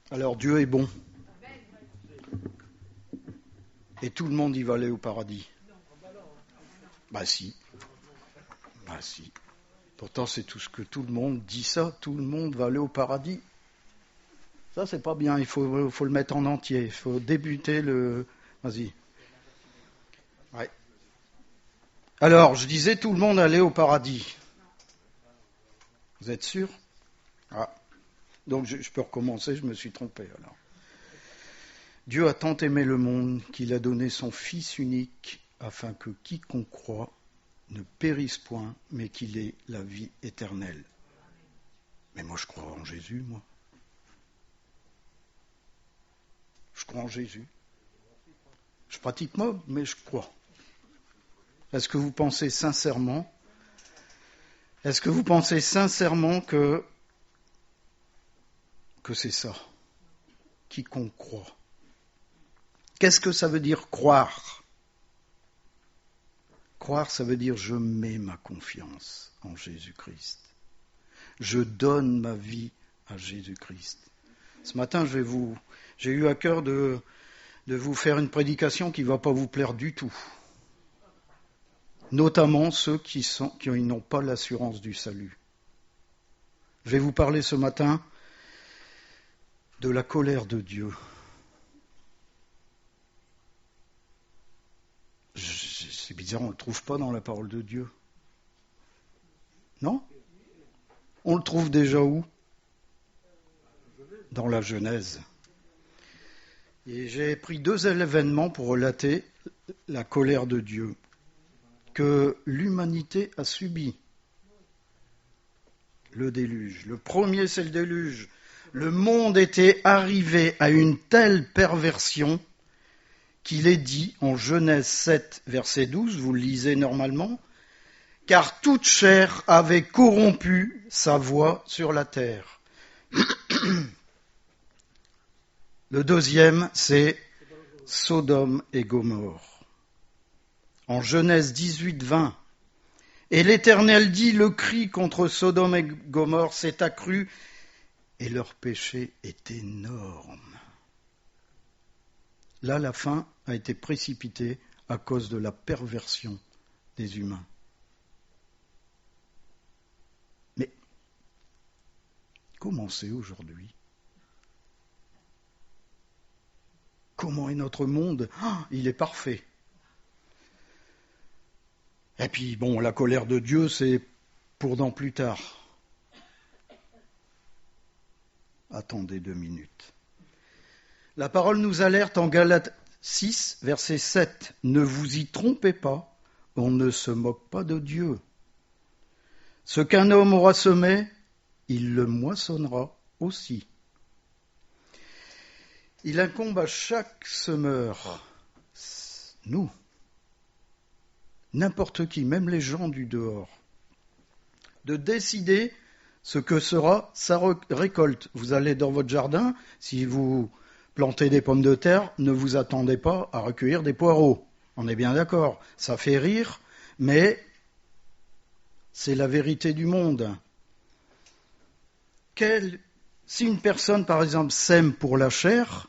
Alors Dieu est bon. Et tout le monde y va aller au paradis. Bah si. Bah si. Pourtant c'est tout ce que tout le monde dit ça. Tout le monde va aller au paradis. Ça c'est pas bien. Il faut le mettre en entier. Il faut débuter le... Vas-y. Ouais. Alors, je disais tout le monde allait au paradis. Vous êtes sûr? Ah. Donc je peux recommencer, je me suis trompé alors. Dieu a tant aimé le monde qu'il a donné son Fils unique afin que quiconque croit ne périsse point, mais qu'il ait la vie éternelle. Mais moi je crois en Jésus, moi. Je crois en Jésus. Je pratique pas, mais je crois. Est-ce que vous pensez sincèrement que c'est ça? Quiconque croit. Qu'est-ce que ça veut dire croire? Croire, ça veut dire je mets ma confiance en Jésus-Christ. Je donne ma vie à Jésus-Christ. Ce matin, j'ai eu à cœur de vous faire une prédication qui ne va pas vous plaire du tout. Notamment ceux qui n'ont pas l'assurance du salut. Je vais vous parler ce matin de la colère de Dieu. C'est bizarre, on ne le trouve pas dans la parole de Dieu. Non? On le trouve déjà où? Dans la Genèse. Et j'ai pris 2 événements pour relater la colère de Dieu que l'humanité a subi. Le déluge. Le premier, c'est le déluge. Le monde était arrivé à une telle perversion qu'il est dit en Genèse 7, verset 12, vous le lisez normalement, « Car toute chair avait corrompu sa voie sur la terre. » Le deuxième, c'est Sodome et Gomorrhe. En Genèse 18, 20, « Et l'Éternel dit, le cri contre Sodome et Gomorrhe s'est accru, et leur péché est énorme. » Là, la fin a été précipitée à cause de la perversion des humains. Mais comment c'est aujourd'hui? Comment est notre monde? Il est parfait. Et puis, bon, la colère de Dieu, c'est pour dans plus tard. Attendez 2 minutes. La parole nous alerte en Galates 6, verset 7. « Ne vous y trompez pas, on ne se moque pas de Dieu. Ce qu'un homme aura semé, il le moissonnera aussi. » Il incombe à chaque semeur, nous, n'importe qui, même les gens du dehors, de décider ce que sera sa récolte. Vous allez dans votre jardin, si vous plantez des pommes de terre, ne vous attendez pas à recueillir des poireaux. On est bien d'accord, ça fait rire, mais c'est la vérité du monde. Si une personne, par exemple, sème pour la chair,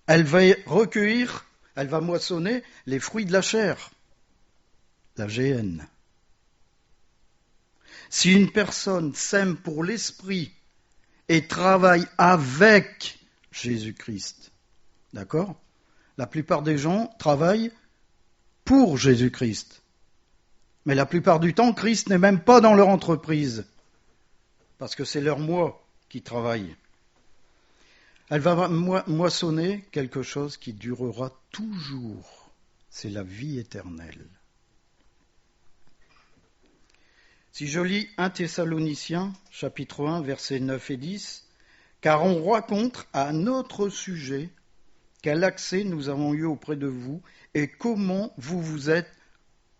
elle va recueillir, elle va moissonner les fruits de la chair, la GN. Si une personne sème pour l'esprit et travaille avec Jésus-Christ, d'accord? La plupart des gens travaillent pour Jésus-Christ. Mais la plupart du temps, Christ n'est même pas dans leur entreprise, parce que c'est leur moi qui travaille. Elle va moissonner quelque chose qui durera toujours. C'est la vie éternelle. Si je lis 1 Thessaloniciens, chapitre 1, versets 9 et 10, « Car on raconte à notre sujet quel accès nous avons eu auprès de vous et comment vous vous êtes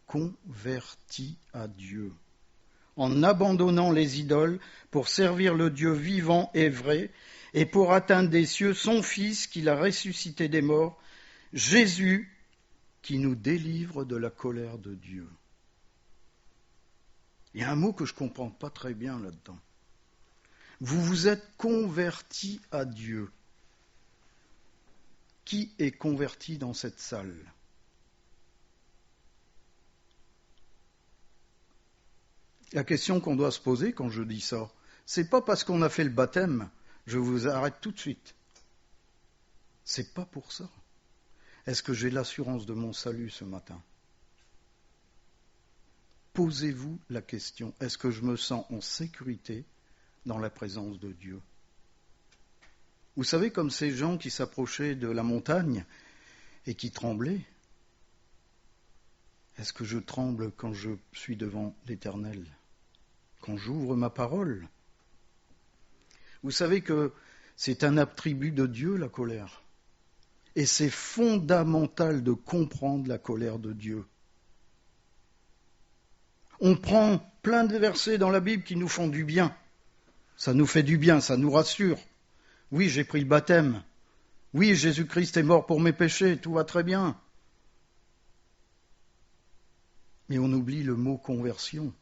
convertis à Dieu, en abandonnant les idoles pour servir le Dieu vivant et vrai, et pour atteindre des cieux son Fils qu'il a ressuscité des morts, Jésus, qui nous délivre de la colère de Dieu. » Il y a un mot que je ne comprends pas très bien là-dedans. Vous vous êtes convertis à Dieu. Qui est converti dans cette salle ? La question qu'on doit se poser quand je dis ça, c'est pas parce qu'on a fait le baptême, je vous arrête tout de suite. C'est pas pour ça. Est-ce que j'ai l'assurance de mon salut ce matin ? Posez-vous la question, est-ce que je me sens en sécurité dans la présence de Dieu ? Vous savez, comme ces gens qui s'approchaient de la montagne et qui tremblaient, est-ce que je tremble quand je suis devant l'Éternel ? Quand j'ouvre ma parole ? Vous savez que c'est un attribut de Dieu, la colère. Et c'est fondamental de comprendre la colère de Dieu. On prend plein de versets dans la Bible qui nous font du bien. Ça nous fait du bien, ça nous rassure. Oui, j'ai pris le baptême. Oui, Jésus-Christ est mort pour mes péchés, tout va très bien. Mais on oublie le mot conversion.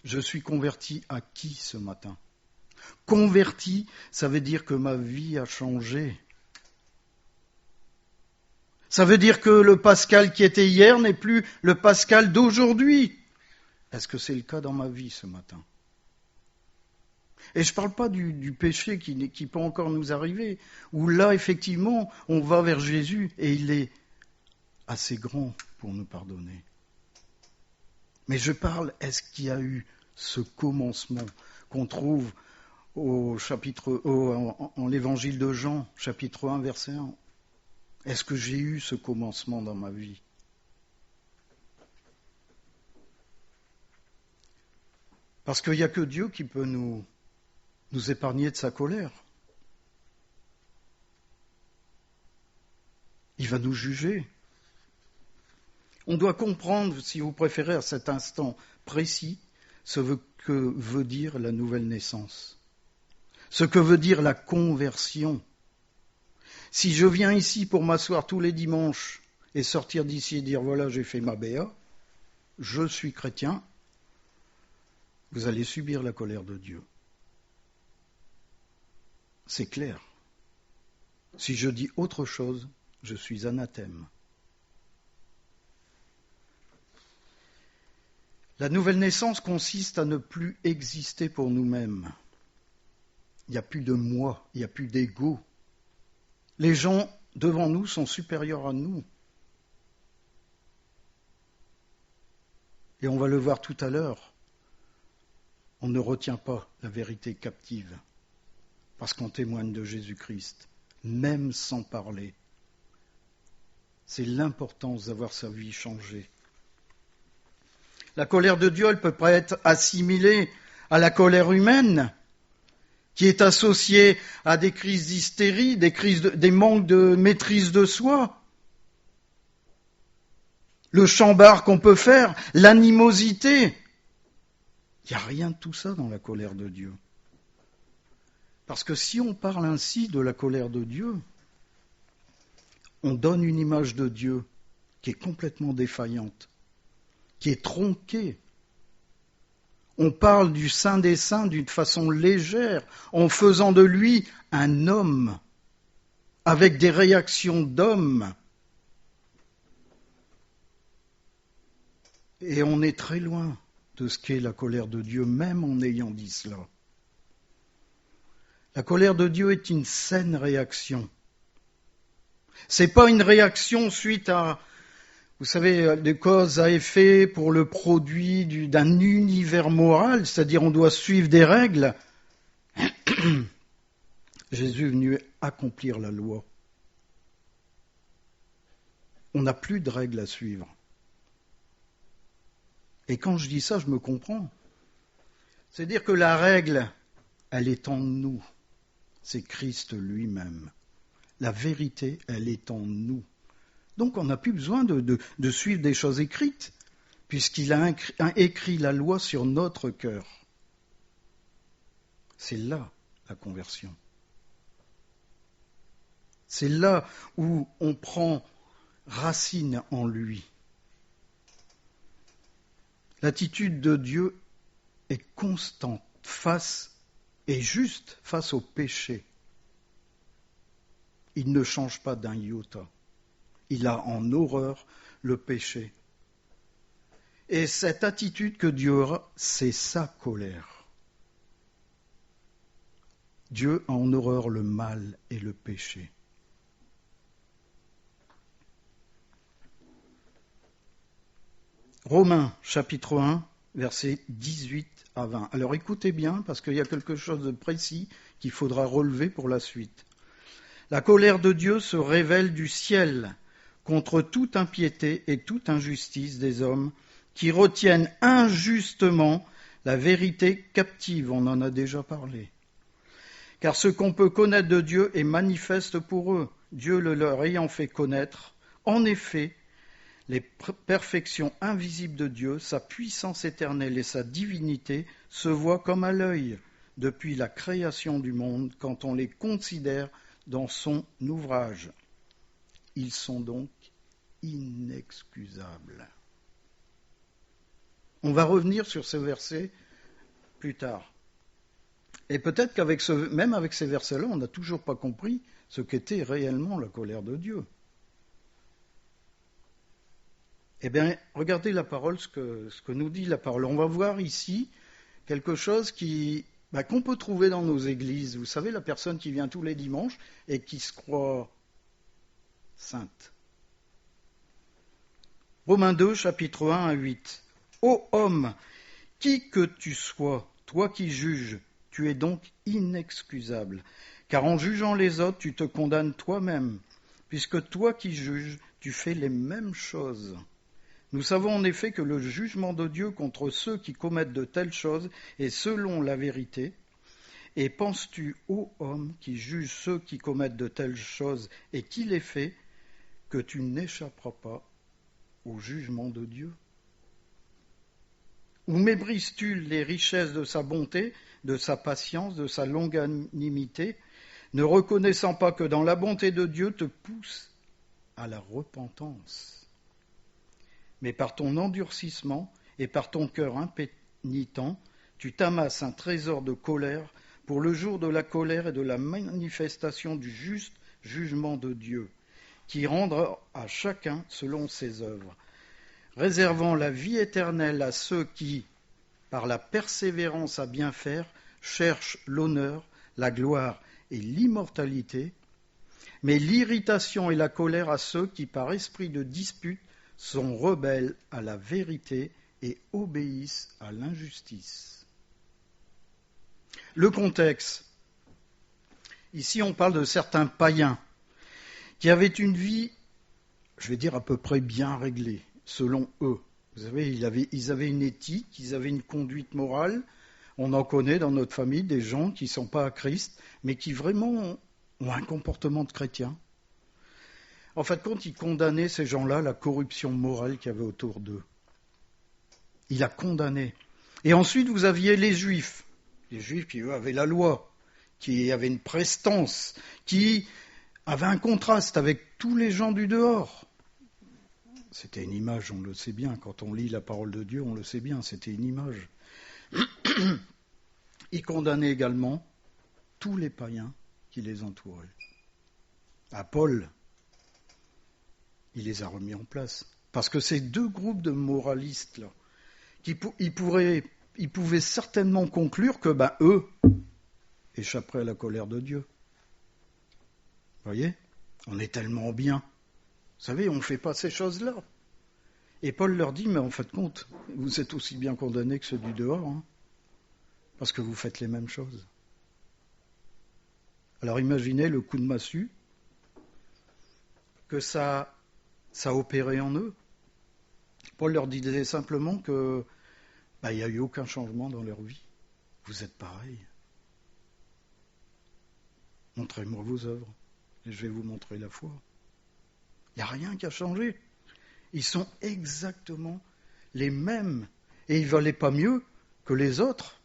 Je suis converti à qui ce matin ? Converti, ça veut dire que ma vie a changé. Ça veut dire que le Pascal qui était hier n'est plus le Pascal d'aujourd'hui. Est-ce que c'est le cas dans ma vie ce matin ? Et je ne parle pas du péché qui peut encore nous arriver, où là, effectivement, on va vers Jésus et il est assez grand pour nous pardonner. Mais je parle, est-ce qu'il y a eu ce commencement qu'on trouve en l'évangile de Jean, chapitre 1, verset 1 ? Est-ce que j'ai eu ce commencement dans ma vie ? Parce qu'il n'y a que Dieu qui peut nous épargner de sa colère. Il va nous juger. On doit comprendre, si vous préférez, à cet instant précis, ce que veut dire la nouvelle naissance, ce que veut dire la conversion. Si je viens ici pour m'asseoir tous les dimanches et sortir d'ici et dire « voilà, j'ai fait ma béa, je suis chrétien », vous allez subir la colère de Dieu. C'est clair. Si je dis autre chose, je suis anathème. La nouvelle naissance consiste à ne plus exister pour nous-mêmes. Il n'y a plus de moi, il n'y a plus d'ego. Les gens devant nous sont supérieurs à nous. Et on va le voir tout à l'heure, on ne retient pas la vérité captive, parce qu'on témoigne de Jésus-Christ, même sans parler. C'est l'importance d'avoir sa vie changée. La colère de Dieu, elle ne peut pas être assimilée à la colère humaine, qui est associée à des crises d'hystérie, des manques de maîtrise de soi. Le chambard qu'on peut faire, l'animosité. Il n'y a rien de tout ça dans la colère de Dieu. Parce que si on parle ainsi de la colère de Dieu, on donne une image de Dieu qui est complètement défaillante, qui est tronquée. On parle du Saint des Saints d'une façon légère, en faisant de lui un homme, avec des réactions d'homme. Et on est très loin de ce qu'est la colère de Dieu, même en ayant dit cela. La colère de Dieu est une saine réaction. C'est pas une réaction suite à, vous savez, des causes à effet pour le produit d'un univers moral, c'est-à-dire on doit suivre des règles. Jésus est venu accomplir la loi. On n'a plus de règles à suivre. Et quand je dis ça, je me comprends. C'est-à-dire que la règle, elle est en nous. C'est Christ lui-même. La vérité, elle est en nous. Donc on n'a plus besoin de suivre des choses écrites, puisqu'il a écrit la loi sur notre cœur. C'est là la conversion. C'est là où on prend racine en lui. L'attitude de Dieu est constante est juste face au péché. Il ne change pas d'un iota. Il a en horreur le péché. Et cette attitude que Dieu aura, c'est sa colère. Dieu a en horreur le mal et le péché. Romains, chapitre 1, versets 18 à 20. Alors écoutez bien, parce qu'il y a quelque chose de précis qu'il faudra relever pour la suite. La colère de Dieu se révèle du ciel contre toute impiété et toute injustice des hommes qui retiennent injustement la vérité captive. On en a déjà parlé. Car ce qu'on peut connaître de Dieu est manifeste pour eux, Dieu le leur ayant fait connaître. En effet, les perfections invisibles de Dieu, sa puissance éternelle et sa divinité se voient comme à l'œil depuis la création du monde quand on les considère dans son ouvrage. Ils sont donc inexcusables. On va revenir sur ce verset plus tard. Et peut-être qu'avec même avec ces versets-là, on n'a toujours pas compris ce qu'était réellement la colère de Dieu. Eh bien, regardez la parole, ce que nous dit la parole. On va voir ici quelque chose qu'on peut trouver dans nos églises. Vous savez, la personne qui vient tous les dimanches et qui se croit sainte. Romains 2, chapitre 1 à 8. Ô homme, qui que tu sois, toi qui juges, tu es donc inexcusable. Car en jugeant les autres, tu te condamnes toi-même, puisque toi qui juges, tu fais les mêmes choses. Nous savons en effet que le jugement de Dieu contre ceux qui commettent de telles choses est selon la vérité. Et penses-tu, ô homme, qui juge ceux qui commettent de telles choses et qui les fait, que tu n'échapperas pas au jugement de Dieu? Ou méprises-tu les richesses de sa bonté, de sa patience, de sa longanimité, ne reconnaissant pas que dans la bonté de Dieu te pousse à la repentance? Mais par ton endurcissement et par ton cœur impénitent, tu t'amasses un trésor de colère pour le jour de la colère et de la manifestation du juste jugement de Dieu, qui rendra à chacun selon ses œuvres, réservant la vie éternelle à ceux qui, par la persévérance à bien faire, cherchent l'honneur, la gloire et l'immortalité, mais l'irritation et la colère à ceux qui, par esprit de dispute, sont rebelles à la vérité et obéissent à l'injustice. Le contexte. Ici, on parle de certains païens qui avaient une vie, je vais dire, à peu près bien réglée, selon eux. Vous savez, ils avaient une éthique, ils avaient une conduite morale. On en connaît dans notre famille des gens qui ne sont pas à Christ, mais qui vraiment ont un comportement de chrétien. En fin de compte, il condamnait ces gens-là, la corruption morale qu'il y avait autour d'eux. Il a condamné. Et ensuite, vous aviez les Juifs. Les Juifs qui, eux, avaient la loi, qui avaient une prestance, qui avaient un contraste avec tous les gens du dehors. C'était une image, on le sait bien. Quand on lit la parole de Dieu, on le sait bien, c'était une image. Il condamnait également tous les païens qui les entouraient. À Paul, il les a remis en place. Parce que ces deux groupes de moralistes-là, ils pouvaient certainement conclure que eux échapperaient à la colère de Dieu. Vous voyez ? On est tellement bien. Vous savez, on ne fait pas ces choses-là. Et Paul leur dit, mais en fin de compte, vous êtes aussi bien condamnés que ceux du dehors, hein, parce que vous faites les mêmes choses. Alors imaginez le coup de massue que ça opérait en eux. Paul leur disait simplement que il n'y a eu aucun changement dans leur vie. Vous êtes pareils. Montrez-moi vos œuvres et je vais vous montrer la foi. Il n'y a rien qui a changé. Ils sont exactement les mêmes et ils ne valaient pas mieux que les autres.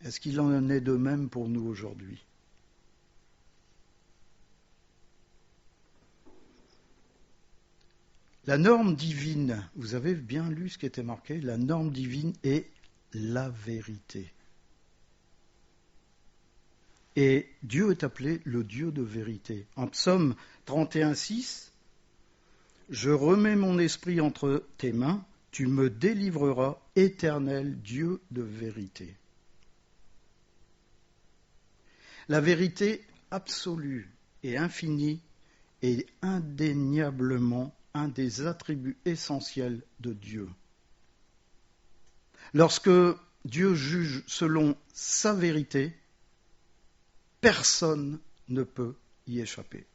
Est-ce qu'il en est de même pour nous aujourd'hui ? La norme divine, vous avez bien lu ce qui était marqué, la norme divine est la vérité. Et Dieu est appelé le Dieu de vérité. En Psaume 31,6, « Je remets mon esprit entre tes mains, tu me délivreras, éternel Dieu de vérité. » La vérité absolue et infinie est indéniablement un des attributs essentiels de Dieu. Lorsque Dieu juge selon sa vérité, personne ne peut y échapper.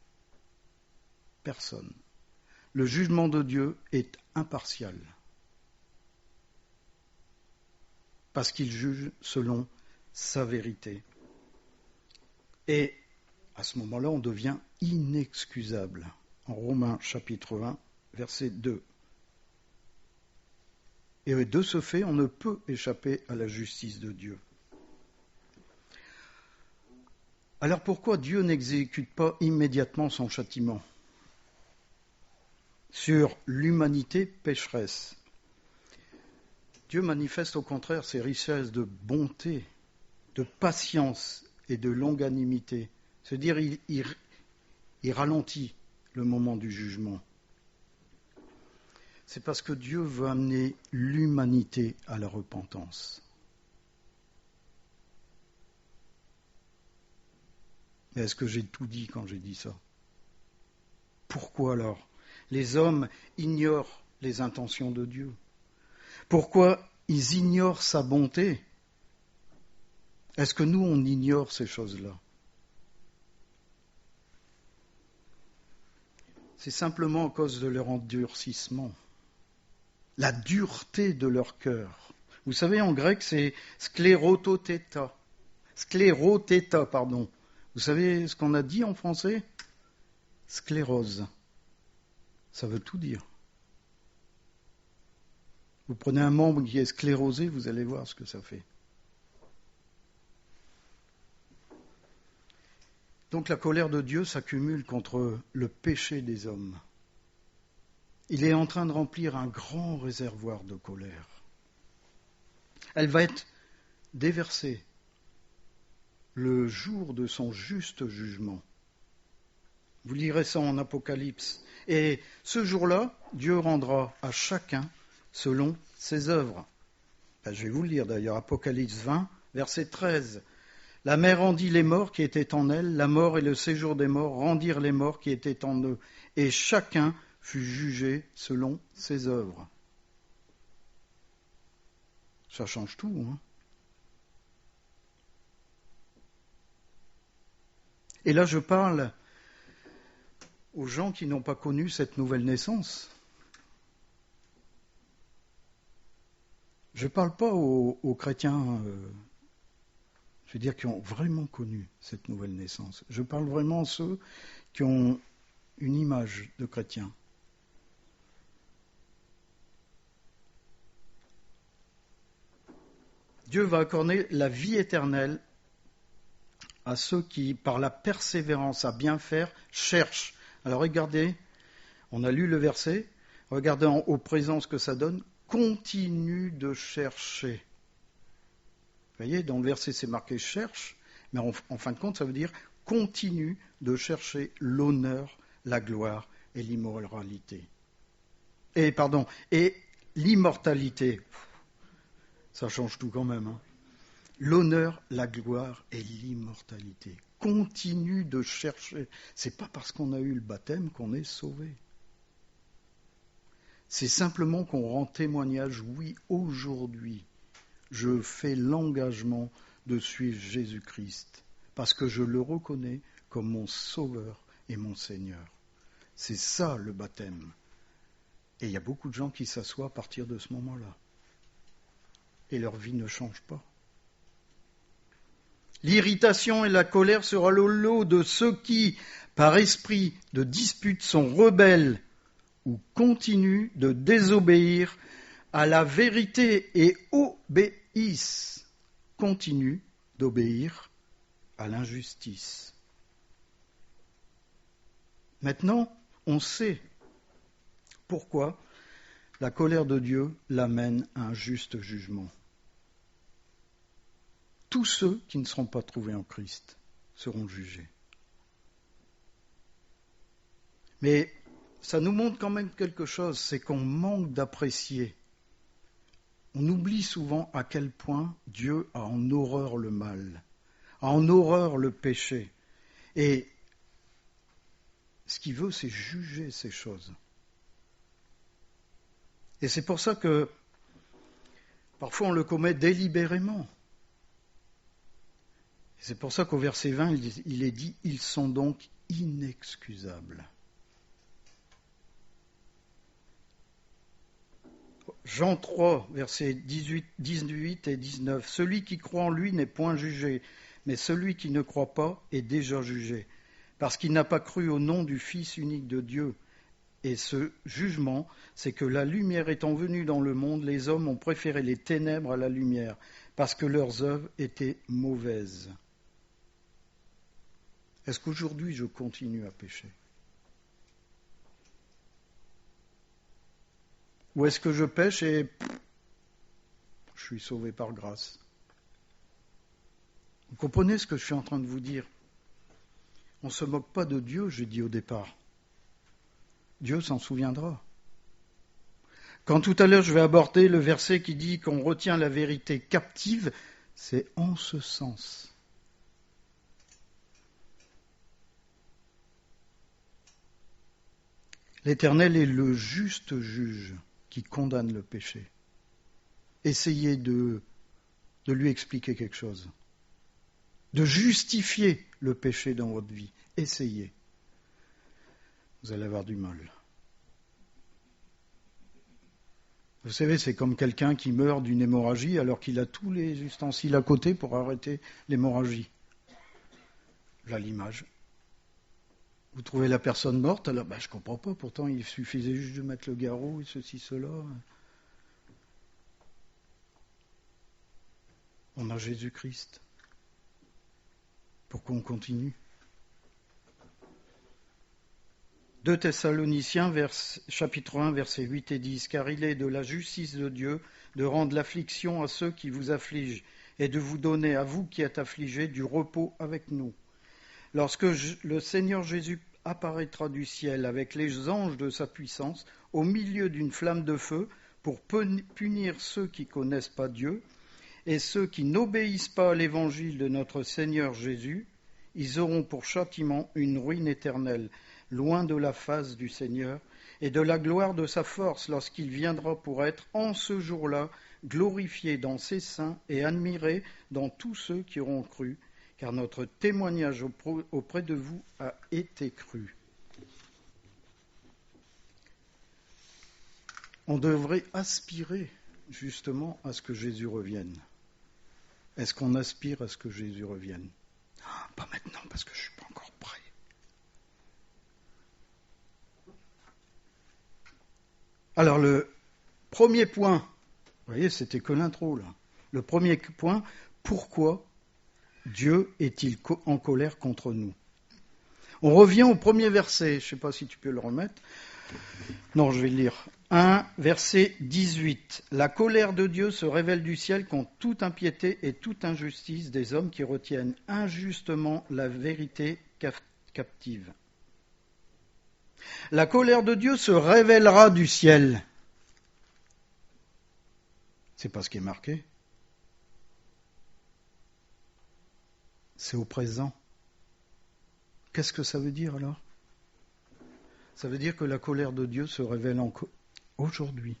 Personne. Le jugement de Dieu est impartial. Parce qu'il juge selon sa vérité. Et à ce moment-là, on devient inexcusable. En Romains chapitre 1, verset 2. Et de ce fait, on ne peut échapper à la justice de Dieu. Alors pourquoi Dieu n'exécute pas immédiatement son châtiment sur l'humanité pécheresse? Dieu manifeste au contraire ses richesses de bonté, de patience et de longanimité. C'est-à-dire il ralentit le moment du jugement. C'est parce que Dieu veut amener l'humanité à la repentance. Mais est-ce que j'ai tout dit quand j'ai dit ça? Pourquoi alors les hommes ignorent les intentions de Dieu? Pourquoi ils ignorent sa bonté? Est-ce que nous, on ignore ces choses-là? C'est simplement à cause de leur endurcissement, la dureté de leur cœur. Vous savez, en grec, c'est sclérotéta. Sclérotéta, pardon. Vous savez ce qu'on a dit en français? Sclérose. Ça veut tout dire. Vous prenez un membre qui est sclérosé, vous allez voir ce que ça fait. Donc la colère de Dieu s'accumule contre le péché des hommes. Il est en train de remplir un grand réservoir de colère. Elle va être déversée le jour de son juste jugement. Vous lirez ça en Apocalypse. Et ce jour-là, Dieu rendra à chacun selon ses œuvres. Je vais vous le lire d'ailleurs, Apocalypse 20, verset 13. La mer rendit les morts qui étaient en elle, la mort et le séjour des morts rendirent les morts qui étaient en eux, et chacun fut jugé selon ses œuvres. Ça change tout, hein? Et là, je parle aux gens qui n'ont pas connu cette nouvelle naissance. Je ne parle pas aux chrétiens, je veux dire, qui ont vraiment connu cette nouvelle naissance. Je parle vraiment à ceux qui ont une image de chrétiens. Dieu va accorder la vie éternelle à ceux qui, par la persévérance à bien faire, cherchent. Alors regardez, on a lu le verset, regardez au présent ce que ça donne. Continue de chercher. Vous voyez, dans le verset c'est marqué cherche, mais en fin de compte ça veut dire continue de chercher l'honneur, la gloire et l'immoralité. Et l'immortalité. Ça change tout quand même. Hein. L'honneur, la gloire et l'immortalité. Continue de chercher. C'est pas parce qu'on a eu le baptême qu'on est sauvé. C'est simplement qu'on rend témoignage, oui, aujourd'hui, je fais l'engagement de suivre Jésus-Christ, parce que je le reconnais comme mon Sauveur et mon Seigneur. C'est ça le baptême. Et il y a beaucoup de gens qui s'assoient à partir de ce moment-là. Et leur vie ne change pas. L'irritation et la colère sera le lot de ceux qui, par esprit de dispute, sont rebelles ou continuent de désobéir à la vérité et continuent d'obéir à l'injustice. Maintenant, on sait pourquoi la colère de Dieu l'amène à un juste jugement. tous ceux qui ne seront pas trouvés en Christ seront jugés. Mais ça nous montre quand même quelque chose, c'est qu'on manque d'apprécier. On oublie souvent à quel point Dieu a en horreur le mal, a en horreur le péché. Et ce qu'il veut, c'est juger ces choses. Et c'est pour ça que parfois on le commet délibérément. Et c'est pour ça qu'au verset 20, il est dit « Ils sont donc inexcusables ». Jean 3, versets 18 et 19. « Celui qui croit en lui n'est point jugé, mais celui qui ne croit pas est déjà jugé, parce qu'il n'a pas cru au nom du Fils unique de Dieu. Et ce jugement, c'est que la lumière étant venue dans le monde, les hommes ont préféré les ténèbres à la lumière, parce que leurs œuvres étaient mauvaises. » Est-ce qu'aujourd'hui je continue à pécher ? Ou est-ce que je pêche et je suis sauvé par grâce ? Vous comprenez ce que je suis en train de vous dire ? On ne se moque pas de Dieu, j'ai dit au départ. Dieu s'en souviendra. Quand tout à l'heure je vais aborder le verset qui dit qu'on retient la vérité captive, c'est en ce sens. L'Éternel est le juste juge qui condamne le péché. Essayez de lui expliquer quelque chose, de justifier le péché dans votre vie. Essayez. Vous allez avoir du mal. Vous savez, c'est comme quelqu'un qui meurt d'une hémorragie alors qu'il a tous les ustensiles à côté pour arrêter l'hémorragie. Là, l'image. Vous trouvez la personne morte, alors je ne comprends pas, pourtant il suffisait juste de mettre le garrot et ceci, cela. On a Jésus-Christ. Pourquoi on continue ? 2 Thessaloniciens, chapitre 1, versets 8 et 10. « Car il est de la justice de Dieu de rendre l'affliction à ceux qui vous affligent et de vous donner, à vous qui êtes affligés, du repos avec nous. Lorsque le Seigneur Jésus apparaîtra du ciel avec les anges de sa puissance, au milieu d'une flamme de feu, pour punir ceux qui ne connaissent pas Dieu et ceux qui n'obéissent pas à l'évangile de notre Seigneur Jésus, ils auront pour châtiment une ruine éternelle, loin de la face du Seigneur et de la gloire de sa force lorsqu'il viendra pour être, en ce jour-là, glorifié dans ses saints et admiré dans tous ceux qui auront cru, car notre témoignage auprès de vous a été cru. » On devrait aspirer justement à ce que Jésus revienne. Est-ce qu'on aspire à ce que Jésus revienne ? Pas maintenant, parce que je ne suis pas encore prêt. Alors le premier point, vous voyez, c'était que l'intro là. Le premier point, pourquoi Dieu est-il en colère contre nous ? On revient au premier verset, je ne sais pas si tu peux le remettre. Non, je vais le lire. 1, verset 18. « La colère de Dieu se révèle du ciel contre toute impiété et toute injustice des hommes qui retiennent injustement la vérité captive. » La colère de Dieu se révélera du ciel. C'est pas ce qui est marqué. C'est au présent. Qu'est-ce que ça veut dire alors ? Ça veut dire que la colère de Dieu se révèle aujourd'hui.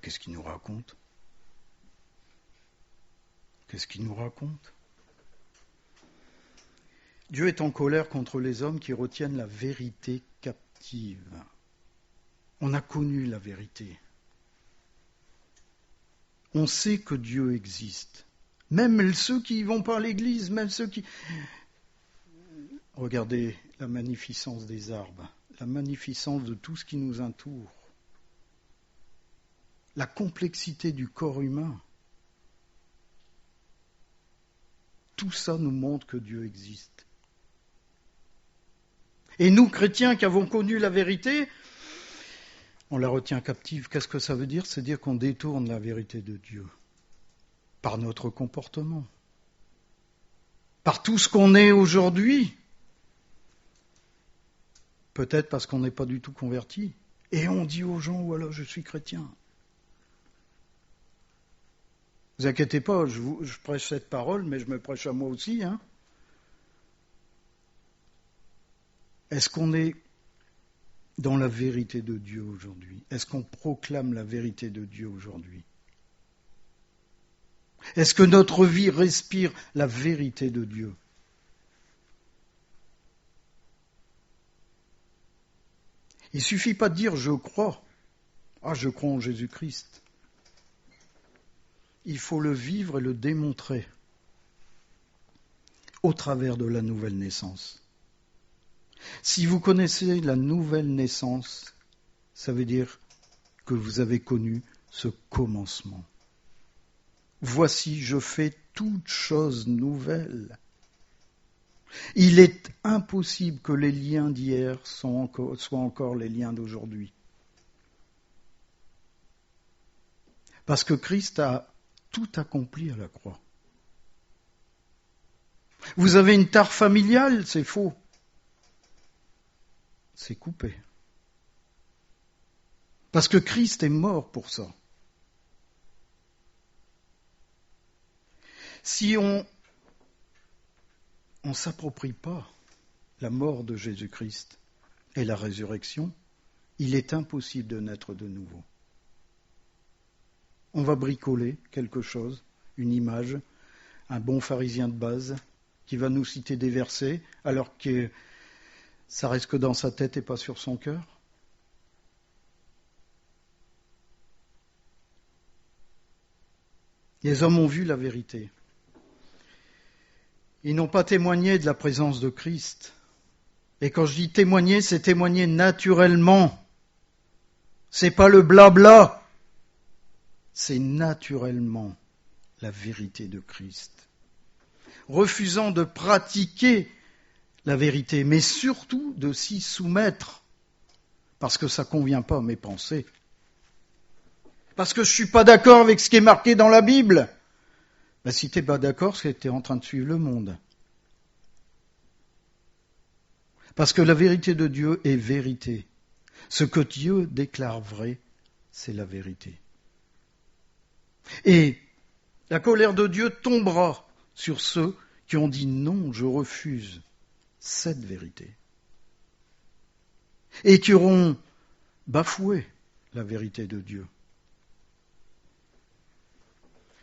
Qu'est-ce qu'il nous raconte ? Qu'est-ce qu'il nous raconte ? Dieu est en colère contre les hommes qui retiennent la vérité captive. On a connu la vérité. On sait que Dieu existe. Même ceux qui ne vont pas à l'église, même ceux qui... Regardez la magnificence des arbres, la magnificence de tout ce qui nous entoure, la complexité du corps humain. Tout ça nous montre que Dieu existe. Et nous, chrétiens qui avons connu la vérité, on la retient captive. Qu'est-ce que ça veut dire ? C'est dire qu'on détourne la vérité de Dieu. par notre comportement, par tout ce qu'on est aujourd'hui. Peut-être parce qu'on n'est pas du tout converti. Et on dit aux gens, voilà, je suis chrétien. Ne vous inquiétez pas, je prêche cette parole, mais je me prêche à moi aussi. Est-ce qu'on est dans la vérité de Dieu aujourd'hui? Est-ce qu'on proclame la vérité de Dieu aujourd'hui? Est-ce que notre vie respire la vérité de Dieu? Il ne suffit pas de dire « je crois ». Ah, je crois en Jésus-Christ. Il faut le vivre et le démontrer au travers de la nouvelle naissance. Si vous connaissez la nouvelle naissance, ça veut dire que vous avez connu ce commencement. Voici, je fais toutes choses nouvelles. Il est impossible que les liens d'hier soient encore les liens d'aujourd'hui. Parce que Christ a tout accompli à la croix. Vous avez une tare familiale, c'est faux. C'est coupé. Parce que Christ est mort pour ça. Si on ne s'approprie pas la mort de Jésus-Christ et la résurrection, il est impossible de naître de nouveau. On va bricoler quelque chose, une image, un bon pharisien de base qui va nous citer des versets alors que ça reste que dans sa tête et pas sur son cœur. Les hommes ont vu la vérité. Ils n'ont pas témoigné de la présence de Christ. Et quand je dis témoigner, c'est témoigner naturellement. C'est pas le blabla. C'est naturellement la vérité de Christ. Refusant de pratiquer la vérité, mais surtout de s'y soumettre, parce que ça ne convient pas à mes pensées. Parce que je ne suis pas d'accord avec ce qui est marqué dans la Bible. Ben, si tu n'es pas d'accord, c'est que tu es en train de suivre le monde. Parce que la vérité de Dieu est vérité. Ce que Dieu déclare vrai, c'est la vérité. Et la colère de Dieu tombera sur ceux qui ont dit non, je refuse cette vérité. Et qui auront bafoué la vérité de Dieu.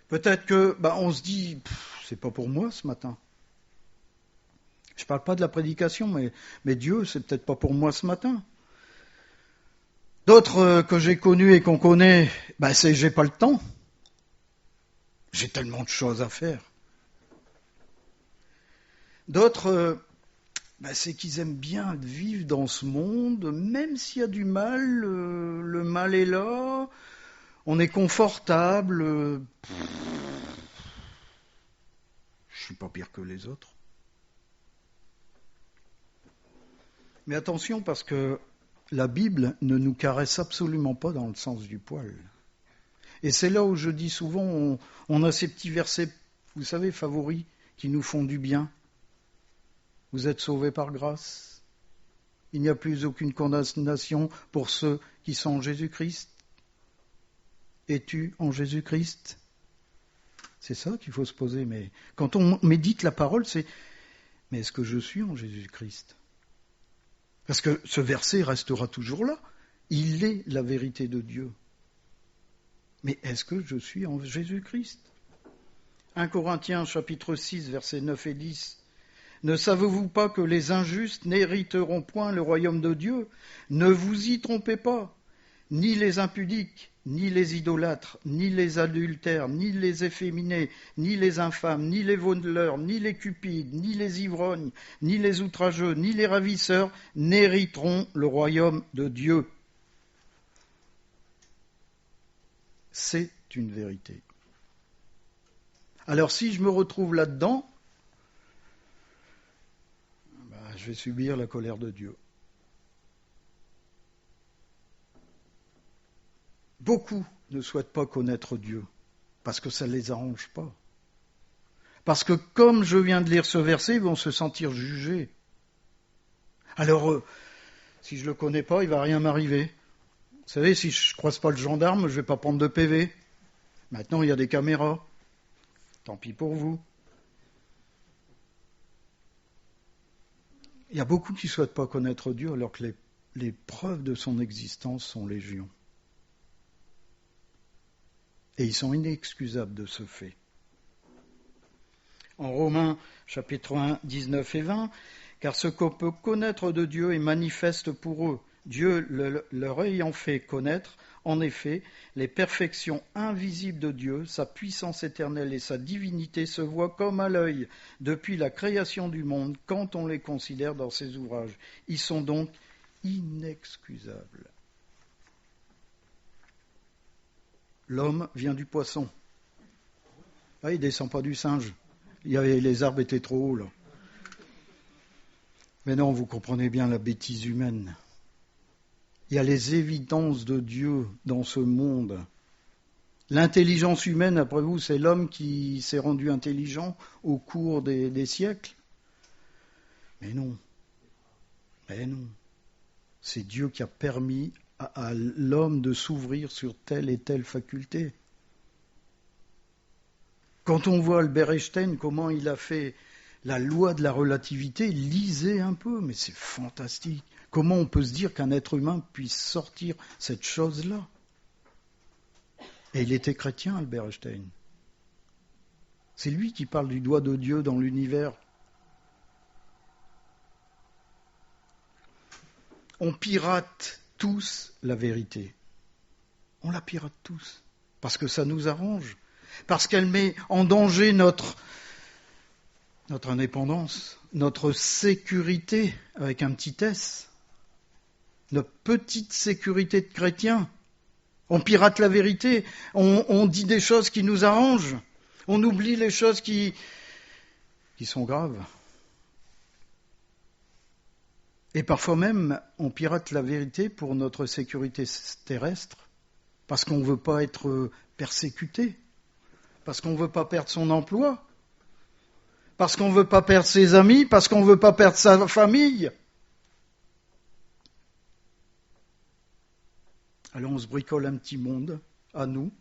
Peut-être que on se dit, c'est pas pour moi ce matin. Je ne parle pas de la prédication, mais Dieu, c'est peut-être pas pour moi ce matin. D'autres que j'ai connus et qu'on connaît, c'est j'ai pas le temps. J'ai tellement de choses à faire. D'autres, c'est qu'ils aiment bien vivre dans ce monde, même s'il y a du mal, le mal est là, on est confortable. Je suis pas pire que les autres. Mais attention, parce que la Bible ne nous caresse absolument pas dans le sens du poil. Et c'est là où je dis souvent, on a ces petits versets, vous savez, favoris, qui nous font du bien. Vous êtes sauvés par grâce. Il n'y a plus aucune condamnation pour ceux qui sont en Jésus-Christ. Es-tu en Jésus-Christ? C'est ça qu'il faut se poser. Mais quand on médite la parole, c'est « Mais est-ce que je suis en Jésus-Christ » Parce que ce verset restera toujours là. Il est la vérité de Dieu. Mais est-ce que je suis en Jésus-Christ? 1 Corinthiens chapitre 6, versets 9 et 10. Ne savez-vous pas que les injustes n'hériteront point le royaume de Dieu? Ne vous y trompez pas. Ni les impudiques, ni les idolâtres, ni les adultères, ni les efféminés, ni les infâmes, ni les voleurs, ni les cupides, ni les ivrognes, ni les outrageux, ni les ravisseurs n'hériteront le royaume de Dieu. C'est une vérité. Alors si je me retrouve là-dedans, je vais subir la colère de Dieu. Beaucoup ne souhaitent pas connaître Dieu. Parce que ça ne les arrange pas. Parce que comme je viens de lire ce verset, ils vont se sentir jugés. Alors, si je ne le connais pas, il ne va rien m'arriver. Vous savez, si je ne croise pas le gendarme, je ne vais pas prendre de PV. Maintenant, il y a des caméras. Tant pis pour vous. Il y a beaucoup qui ne souhaitent pas connaître Dieu alors que les preuves de son existence sont légion. Et ils sont inexcusables de ce fait. En Romains chapitre 1, 19 et 20, car ce qu'on peut connaître de Dieu est manifeste pour eux. Dieu leur ayant fait connaître, en effet, les perfections invisibles de Dieu, sa puissance éternelle et sa divinité se voient comme à l'œil depuis la création du monde quand on les considère dans ses ouvrages. Ils sont donc inexcusables. L'homme vient du poisson. Ah, il ne descend pas du singe. Les arbres étaient trop hauts, là. Mais non, vous comprenez bien la bêtise humaine. Il y a les évidences de Dieu dans ce monde. L'intelligence humaine, après vous, c'est l'homme qui s'est rendu intelligent au cours des siècles. Mais non. C'est Dieu qui a permis à l'homme de s'ouvrir sur telle et telle faculté. Quand on voit Albert Einstein, comment il a fait la loi de la relativité, lisez un peu, mais c'est fantastique. Comment on peut se dire qu'un être humain puisse sortir cette chose-là? Et il était chrétien, Albert Einstein. C'est lui qui parle du doigt de Dieu dans l'univers. On pirate tous la vérité. On la pirate tous, parce que ça nous arrange. Parce qu'elle met en danger notre indépendance, notre sécurité, avec un petit S, notre petite sécurité de chrétien. On pirate la vérité, on dit des choses qui nous arrangent, on oublie les choses qui sont graves. Et parfois même, on pirate la vérité pour notre sécurité terrestre, parce qu'on ne veut pas être persécuté. Parce qu'on ne veut pas perdre son emploi, parce qu'on ne veut pas perdre ses amis, parce qu'on ne veut pas perdre sa famille. Alors on se bricole un petit monde à nous,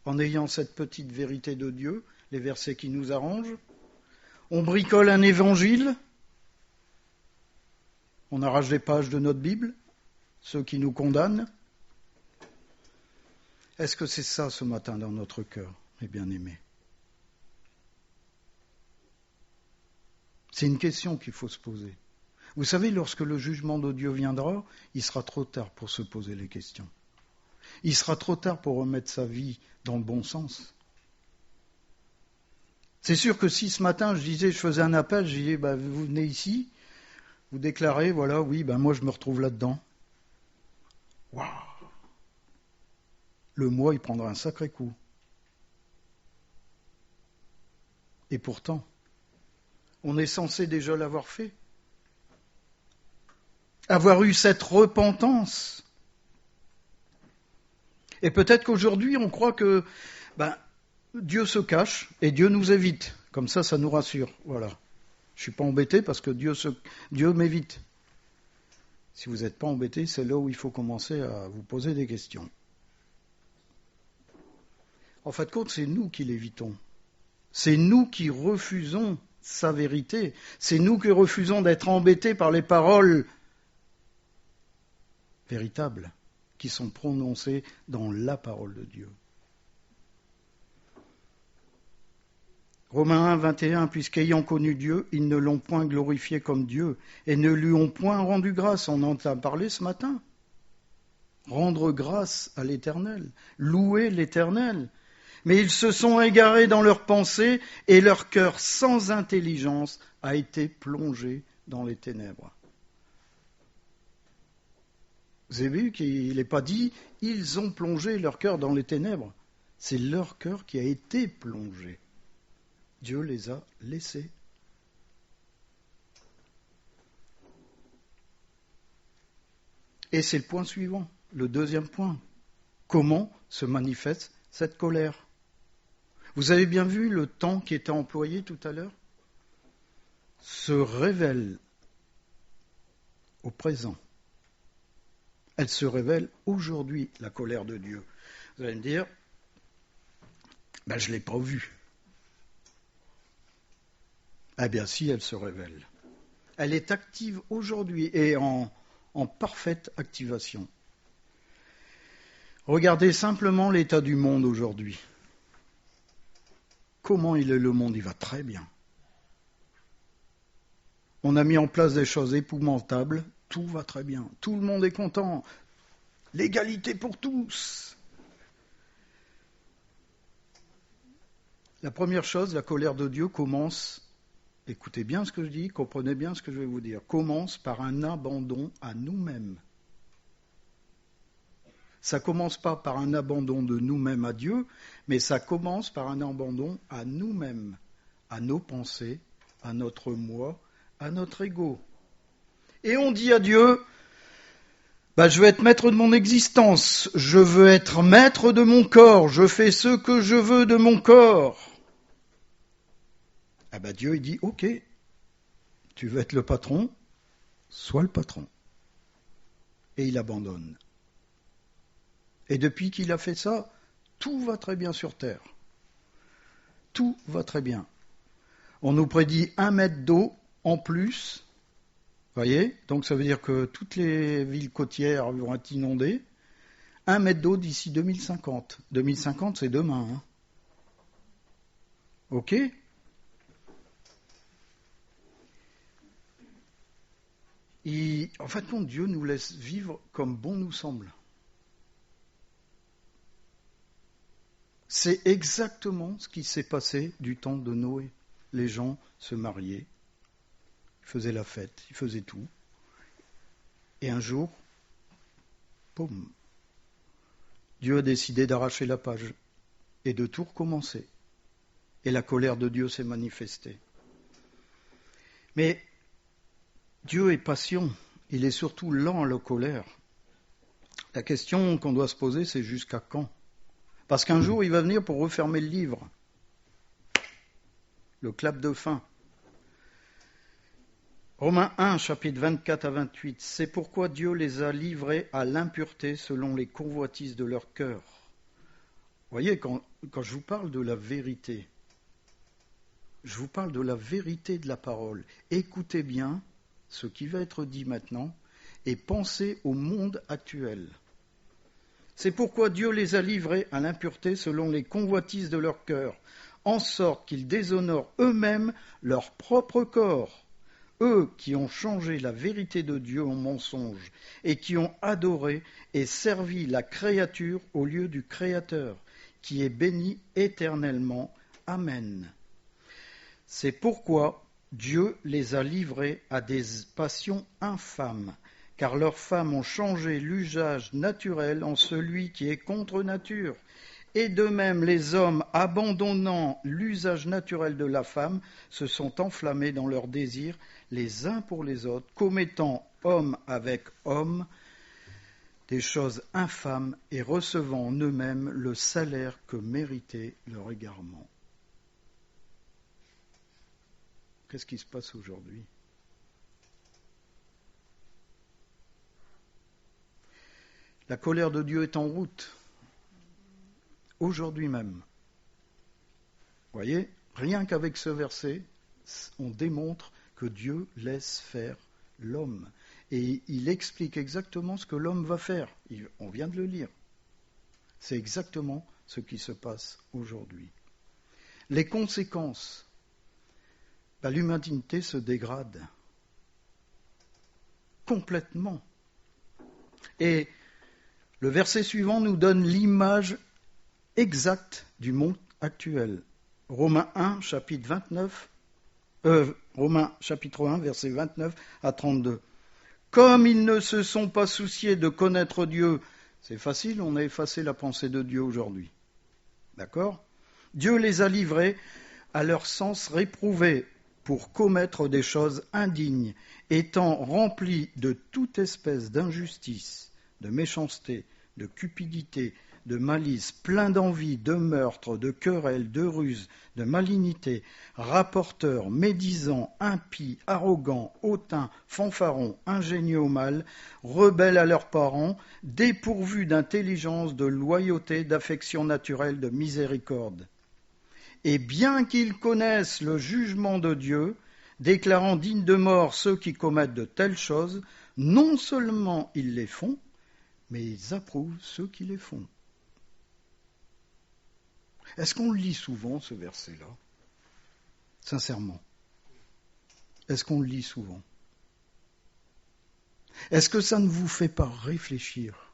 en ayant cette petite vérité de Dieu, les versets qui nous arrangent. On bricole un évangile, on arrache des pages de notre Bible, ceux qui nous condamnent. Est-ce que c'est ça ce matin dans notre cœur, mes bien-aimés? C'est une question qu'il faut se poser. Vous savez, lorsque le jugement de Dieu viendra, il sera trop tard pour se poser les questions. Il sera trop tard pour remettre sa vie dans le bon sens. C'est sûr que si ce matin je faisais un appel, je disais, vous venez ici, vous déclarez, voilà, oui, moi je me retrouve là-dedans. Waouh! Le moi, il prendra un sacré coup. Et pourtant, on est censé déjà l'avoir fait. Avoir eu cette repentance. Et peut-être qu'aujourd'hui, on croit que Dieu se cache et Dieu nous évite. Comme ça nous rassure. Voilà. Je ne suis pas embêté parce que Dieu m'évite. Si vous n'êtes pas embêté, c'est là où il faut commencer à vous poser des questions. En fin de compte, c'est nous qui l'évitons. C'est nous qui refusons sa vérité. C'est nous qui refusons d'être embêtés par les paroles véritables qui sont prononcées dans la parole de Dieu. Romains 1, 21, puisqu'ayant connu Dieu, ils ne l'ont point glorifié comme Dieu et ne lui ont point rendu grâce. On en a parlé ce matin. Rendre grâce à l'Éternel, louer l'Éternel. Mais ils se sont égarés dans leurs pensées et leur cœur sans intelligence a été plongé dans les ténèbres. Vous avez vu qu'il n'est pas dit « ils ont plongé leur cœur dans les ténèbres ». C'est leur cœur qui a été plongé. Dieu les a laissés. Et c'est le point suivant, le deuxième point. Comment se manifeste cette colère ? Vous avez bien vu le temps qui était employé tout à l'heure ? Se révèle au présent. Elle se révèle aujourd'hui, la colère de Dieu. Vous allez me dire, je ne l'ai pas vue. Eh bien si, elle se révèle. Elle est active aujourd'hui et en parfaite activation. Regardez simplement l'état du monde aujourd'hui. Comment il est le monde ? Il va très bien. On a mis en place des choses épouvantables, tout va très bien. Tout le monde est content. L'égalité pour tous. La première chose, la colère de Dieu commence, écoutez bien ce que je dis, comprenez bien ce que je vais vous dire, commence par un abandon à nous-mêmes. Ça ne commence pas par un abandon de nous-mêmes à Dieu, mais ça commence par un abandon à nous-mêmes, à nos pensées, à notre moi, à notre ego. Et on dit à Dieu, je veux être maître de mon existence, je veux être maître de mon corps, je fais ce que je veux de mon corps. Dieu, il dit, ok, tu veux être le patron, sois le patron. Et il abandonne. Et depuis qu'il a fait ça, tout va très bien sur Terre. Tout va très bien. On nous prédit 1 mètre d'eau en plus. Voyez ? Donc ça veut dire que toutes les villes côtières vont être inondées. 1 mètre d'eau d'ici 2050. 2050, c'est demain. Hein. Ok ? En fait, Dieu nous laisse vivre comme bon nous semble. C'est exactement ce qui s'est passé du temps de Noé. Les gens se mariaient, ils faisaient la fête, ils faisaient tout. Et un jour, poum, Dieu a décidé d'arracher la page et de tout recommencer. Et la colère de Dieu s'est manifestée. Mais Dieu est patient, il est surtout lent à la colère. La question qu'on doit se poser, c'est jusqu'à quand ? Parce qu'un jour, il va venir pour refermer le livre. Le clap de fin. Romains 1, chapitre 24 à 28. C'est pourquoi Dieu les a livrés à l'impureté selon les convoitises de leur cœur. Vous voyez, quand je vous parle de la vérité, je vous parle de la vérité de la parole. Écoutez bien ce qui va être dit maintenant et pensez au monde actuel. C'est pourquoi Dieu les a livrés à l'impureté selon les convoitises de leur cœur, en sorte qu'ils déshonorent eux-mêmes leur propre corps, eux qui ont changé la vérité de Dieu en mensonge et qui ont adoré et servi la créature au lieu du Créateur, qui est béni éternellement. Amen. C'est pourquoi Dieu les a livrés à des passions infâmes, car leurs femmes ont changé l'usage naturel en celui qui est contre nature. Et de même, les hommes, abandonnant l'usage naturel de la femme, se sont enflammés dans leurs désirs les uns pour les autres, commettant homme avec homme des choses infâmes et recevant en eux-mêmes le salaire que méritait leur égarement. Qu'est-ce qui se passe aujourd'hui ? La colère de Dieu est en route, aujourd'hui même. Vous voyez, rien qu'avec ce verset, on démontre que Dieu laisse faire l'homme. Et il explique exactement ce que l'homme va faire. On vient de le lire. C'est exactement ce qui se passe aujourd'hui. Les conséquences, l'humanité se dégrade complètement. Et le verset suivant nous donne l'image exacte du monde actuel. Romains 1, chapitre 1, versets 29 à 32. Comme ils ne se sont pas souciés de connaître Dieu, c'est facile, on a effacé la pensée de Dieu aujourd'hui. D'accord ? Dieu les a livrés à leur sens réprouvé pour commettre des choses indignes, étant remplis de toute espèce d'injustice, de méchanceté, de cupidité, de malice, plein d'envie, de meurtre, de querelles, de ruses, de malignité, rapporteurs, médisants, impies, arrogants, hautains, fanfarons, ingénieux au mal, rebelles à leurs parents, dépourvus d'intelligence, de loyauté, d'affection naturelle, de miséricorde. Et bien qu'ils connaissent le jugement de Dieu, déclarant dignes de mort ceux qui commettent de telles choses, non seulement ils les font, mais ils approuvent ceux qui les font. Est-ce qu'on le lit souvent, ce verset-là ? Sincèrement. Est-ce qu'on le lit souvent ? Est-ce que ça ne vous fait pas réfléchir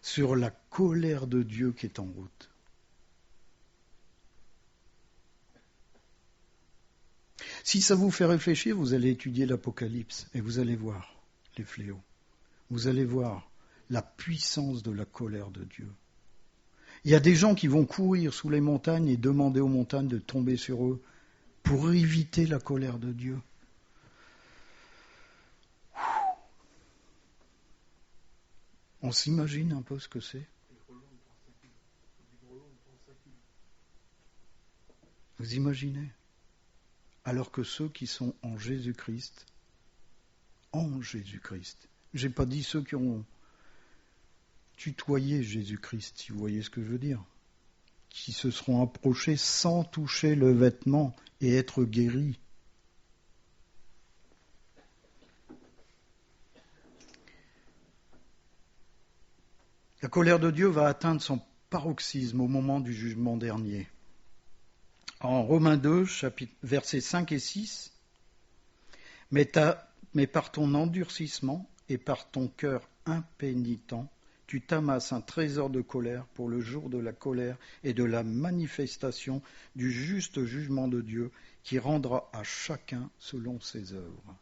sur la colère de Dieu qui est en route ? Si ça vous fait réfléchir, vous allez étudier l'Apocalypse et vous allez voir les fléaux. Vous allez voir la puissance de la colère de Dieu. Il y a des gens qui vont courir sous les montagnes et demander aux montagnes de tomber sur eux pour éviter la colère de Dieu. On s'imagine un peu ce que c'est ? Vous imaginez ? Alors que ceux qui sont en Jésus-Christ, j'ai pas dit ceux qui ont tutoyé Jésus-Christ, si vous voyez ce que je veux dire, qui se seront approchés sans toucher le vêtement et être guéris. La colère de Dieu va atteindre son paroxysme au moment du jugement dernier. En Romains 2, versets 5 et 6, « Mais par ton endurcissement et par ton cœur impénitent, tu t'amasses un trésor de colère pour le jour de la colère et de la manifestation du juste jugement de Dieu qui rendra à chacun selon ses œuvres. »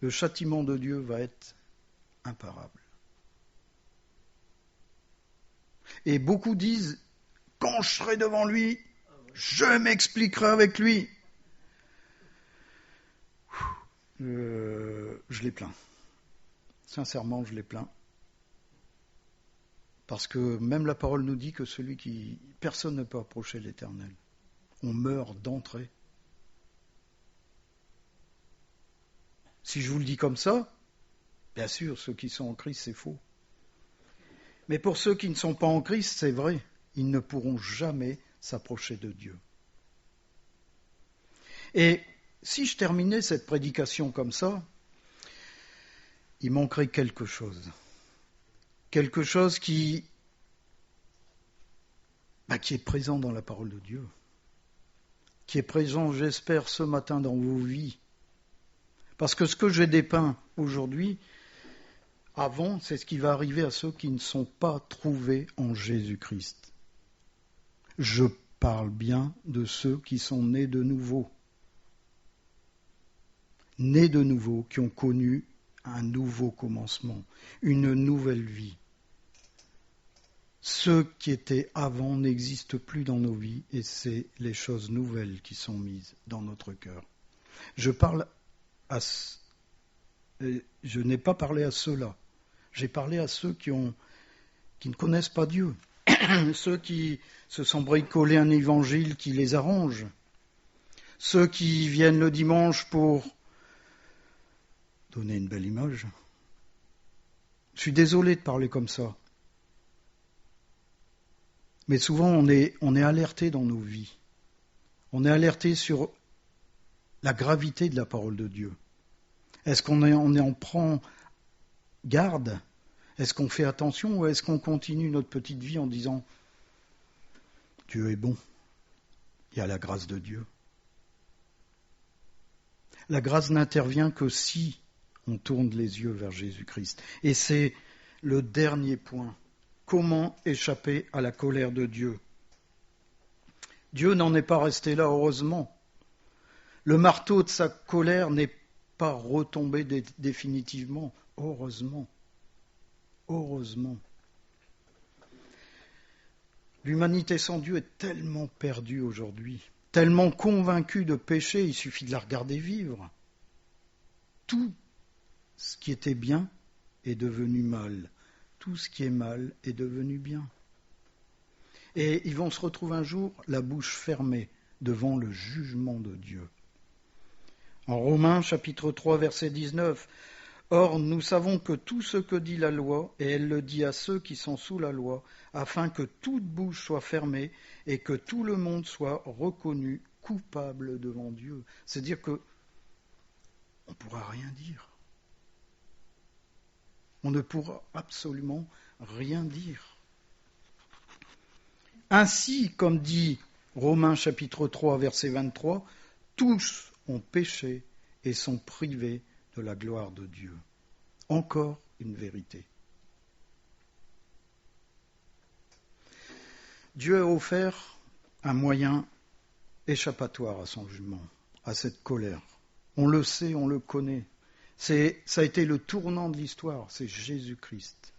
Le châtiment de Dieu va être imparable. Et beaucoup disent, quand je serai devant lui, je m'expliquerai avec lui. Je les plains. Sincèrement, je les plains. Parce que même la parole nous dit que personne ne peut approcher l'Éternel. On meurt d'entrée. Si je vous le dis comme ça, bien sûr, ceux qui sont en Christ, c'est faux. Mais pour ceux qui ne sont pas en Christ, c'est vrai. Ils ne pourront jamais s'approcher de Dieu. Et si je terminais cette prédication comme ça, il manquerait quelque chose. Quelque chose qui est présent dans la parole de Dieu. Qui est présent, j'espère, ce matin dans vos vies. Parce que ce que j'ai dépeint aujourd'hui, avant, c'est ce qui va arriver à ceux qui ne sont pas trouvés en Jésus-Christ. Je parle bien de ceux qui sont nés de nouveau. Nés de nouveau, qui ont connu un nouveau commencement, une nouvelle vie. Ceux qui étaient avant n'existent plus dans nos vies et c'est les choses nouvelles qui sont mises dans notre cœur. Je n'ai pas parlé à ceux-là. J'ai parlé à ceux qui ne connaissent pas Dieu. Ceux qui se sont bricolés un évangile qui les arrange. Ceux qui viennent le dimanche pour donner une belle image. Je suis désolé de parler comme ça. Mais souvent, on est alerté dans nos vies. On est alerté sur la gravité de la parole de Dieu. Est-ce qu'on en prend garde ? Est-ce qu'on fait attention ou est-ce qu'on continue notre petite vie en disant « Dieu est bon, il y a la grâce de Dieu ». La grâce n'intervient que si on tourne les yeux vers Jésus-Christ. Et c'est le dernier point. Comment échapper à la colère de Dieu ? Dieu n'en est pas resté là, heureusement. Le marteau de sa colère n'est pas retombé définitivement, heureusement. Heureusement. L'humanité sans Dieu est tellement perdue aujourd'hui, tellement convaincue de péché, il suffit de la regarder vivre. Tout ce qui était bien est devenu mal. Tout ce qui est mal est devenu bien. Et ils vont se retrouver un jour la bouche fermée devant le jugement de Dieu. En Romains chapitre 3 verset 19, « Or nous savons que tout ce que dit la loi, et elle le dit à ceux qui sont sous la loi, afin que toute bouche soit fermée et que tout le monde soit reconnu coupable devant Dieu. » C'est-à-dire que on ne pourra rien dire. On ne pourra absolument rien dire. Ainsi, comme dit Romains chapitre 3 verset 23, tous ont péché et sont privés de la gloire de Dieu. Encore une vérité. Dieu a offert un moyen échappatoire à son jugement, à cette colère. On le sait, on le connaît. Ça a été le tournant de l'histoire, c'est Jésus-Christ.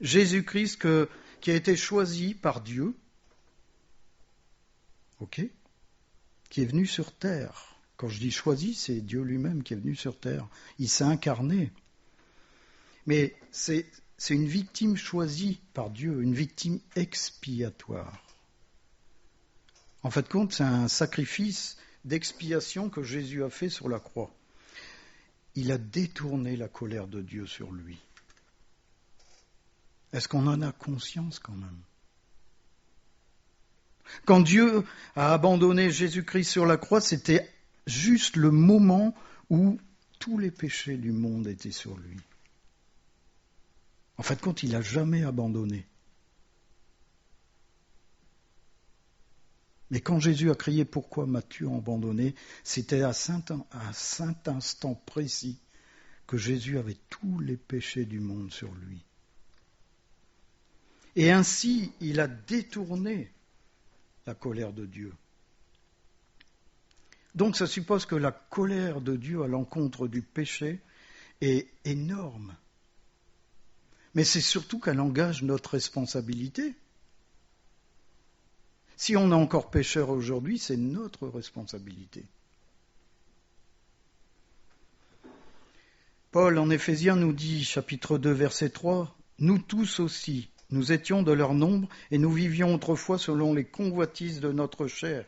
Jésus-Christ qui a été choisi par Dieu, qui est venu sur terre. Quand je dis choisi, c'est Dieu lui-même qui est venu sur terre. Il s'est incarné. Mais c'est une victime choisie par Dieu, une victime expiatoire. En fait, compte, c'est un sacrifice d'expiation que Jésus a fait sur la croix. Il a détourné la colère de Dieu sur lui. Est-ce qu'on en a conscience quand même ? Quand Dieu a abandonné Jésus-Christ sur la croix, c'était juste le moment où tous les péchés du monde étaient sur lui. En fait, compte, il n'a jamais abandonné. Mais quand Jésus a crié « Pourquoi m'as-tu abandonné ?», c'était à un saint instant précis que Jésus avait tous les péchés du monde sur lui. Et ainsi, il a détourné la colère de Dieu. Donc ça suppose que la colère de Dieu à l'encontre du péché est énorme. Mais c'est surtout qu'elle engage notre responsabilité. Si on est encore pécheur aujourd'hui, c'est notre responsabilité. Paul, en Éphésiens, nous dit, chapitre 2, verset 3, « Nous tous aussi, nous étions de leur nombre et nous vivions autrefois selon les convoitises de notre chair,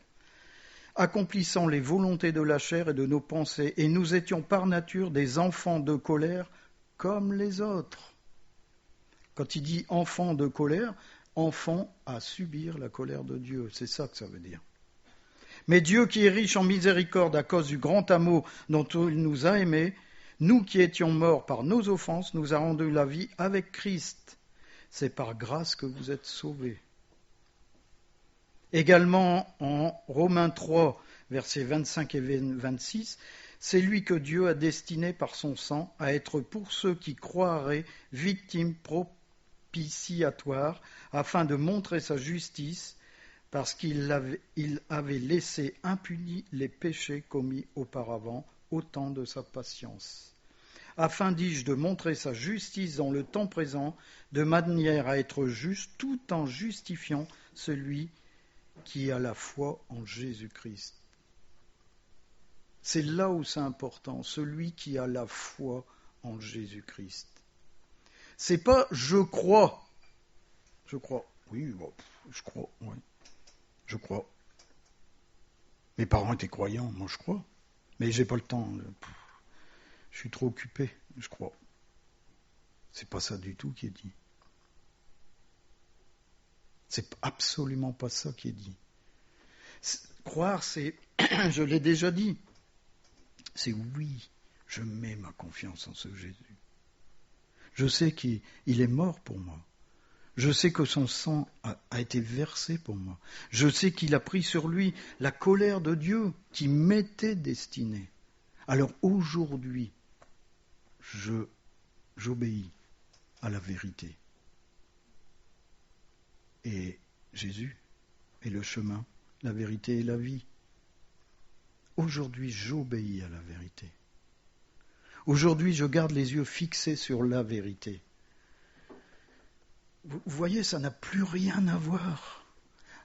accomplissant les volontés de la chair et de nos pensées, et nous étions par nature des enfants de colère comme les autres. » Quand il dit enfants de colère, enfants à subir la colère de Dieu, c'est ça que ça veut dire. Mais Dieu qui est riche en miséricorde à cause du grand amour dont il nous a aimés, nous qui étions morts par nos offenses, nous a rendu la vie avec Christ. C'est par grâce que vous êtes sauvés. Également en Romains 3, versets 25 et 26, c'est lui que Dieu a destiné par son sang à être pour ceux qui croiraient victime propitiatoire, afin de montrer sa justice, parce qu'il avait laissé impunis les péchés commis auparavant, au temps de sa patience. Afin, dis-je, de montrer sa justice dans le temps présent, de manière à être juste, tout en justifiant celui qui a la foi en Jésus-Christ. C'est là où c'est important, celui qui a la foi en Jésus-Christ. C'est pas je crois. Je crois. Oui, bon, je crois. Oui. Je crois. Mes parents étaient croyants, moi je crois. Mais j'ai pas le temps. Je suis trop occupé, je crois. C'est pas ça du tout qui est dit. C'est absolument pas ça qui est dit. Croire, c'est, je l'ai déjà dit, c'est oui, je mets ma confiance en ce Jésus. Je sais qu'il est mort pour moi. Je sais que son sang a été versé pour moi. Je sais qu'il a pris sur lui la colère de Dieu qui m'était destinée. Alors aujourd'hui, j'obéis à la vérité. Et Jésus est le chemin, la vérité et la vie. Aujourd'hui, j'obéis à la vérité. Aujourd'hui, je garde les yeux fixés sur la vérité. Vous voyez, ça n'a plus rien à voir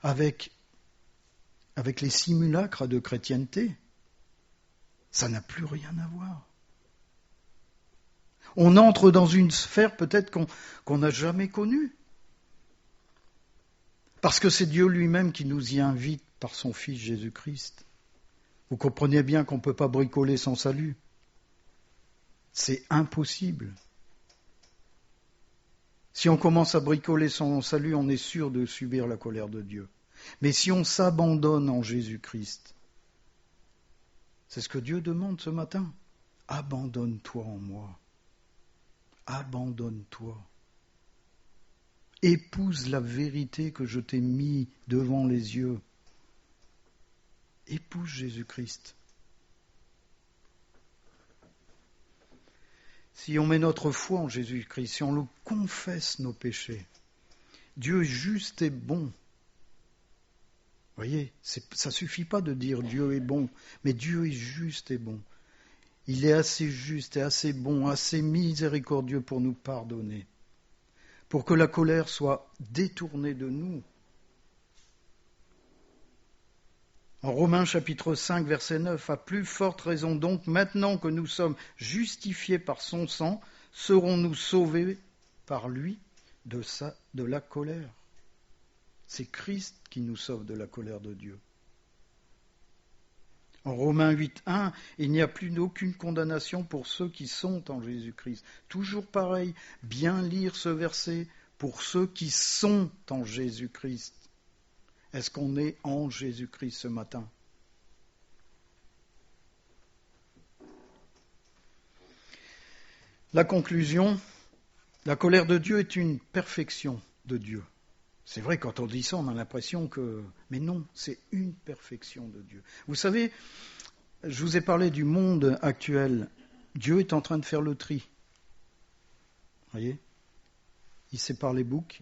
avec les simulacres de chrétienté. Ça n'a plus rien à voir. On entre dans une sphère peut-être qu'on n'a jamais connue. Parce que c'est Dieu lui-même qui nous y invite par son Fils Jésus-Christ. Vous comprenez bien qu'on ne peut pas bricoler son salut. C'est impossible. Si on commence à bricoler son salut, on est sûr de subir la colère de Dieu. Mais si on s'abandonne en Jésus-Christ, c'est ce que Dieu demande ce matin. Abandonne-toi en moi. Abandonne-toi. Épouse la vérité que je t'ai mis devant les yeux. Épouse Jésus-Christ. Si on met notre foi en Jésus-Christ, si on le confesse nos péchés, Dieu est juste et bon. Vous voyez, ça ne suffit pas de dire Dieu est bon, mais Dieu est juste et bon. Il est assez juste et assez bon, assez miséricordieux pour nous pardonner, pour que la colère soit détournée de nous. En Romains chapitre 5, verset 9, à plus forte raison donc, maintenant que nous sommes justifiés par son sang, serons-nous sauvés par lui de la colère. C'est Christ qui nous sauve de la colère de Dieu. En Romains 8, 1, il n'y a plus aucune condamnation pour ceux qui sont en Jésus-Christ. Toujours pareil, bien lire ce verset pour ceux qui sont en Jésus-Christ. Est-ce qu'on est en Jésus-Christ ce matin? La conclusion, la colère de Dieu est une perfection de Dieu. C'est vrai, quand on dit ça, on a l'impression que... Mais non, c'est une perfection de Dieu. Vous savez, je vous ai parlé du monde actuel. Dieu est en train de faire le tri. Vous voyez? Il sépare les boucs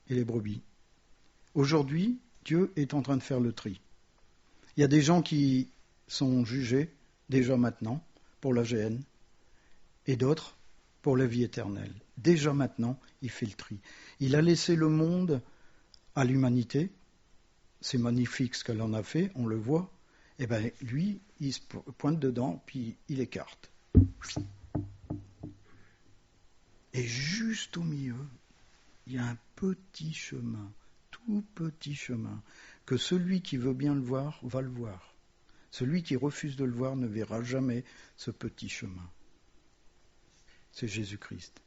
et les brebis. Aujourd'hui, Dieu est en train de faire le tri. Il y a des gens qui sont jugés déjà maintenant pour la GN et d'autres pour la vie éternelle. Déjà maintenant, il fait le tri. Il a laissé le monde à l'humanité. C'est magnifique ce qu'elle en a fait, on le voit. Eh bien, lui, il se pointe dedans, puis il écarte. Et juste au milieu, il y a un petit chemin, tout petit chemin, que celui qui veut bien le voir, va le voir. Celui qui refuse de le voir ne verra jamais ce petit chemin. C'est Jésus-Christ.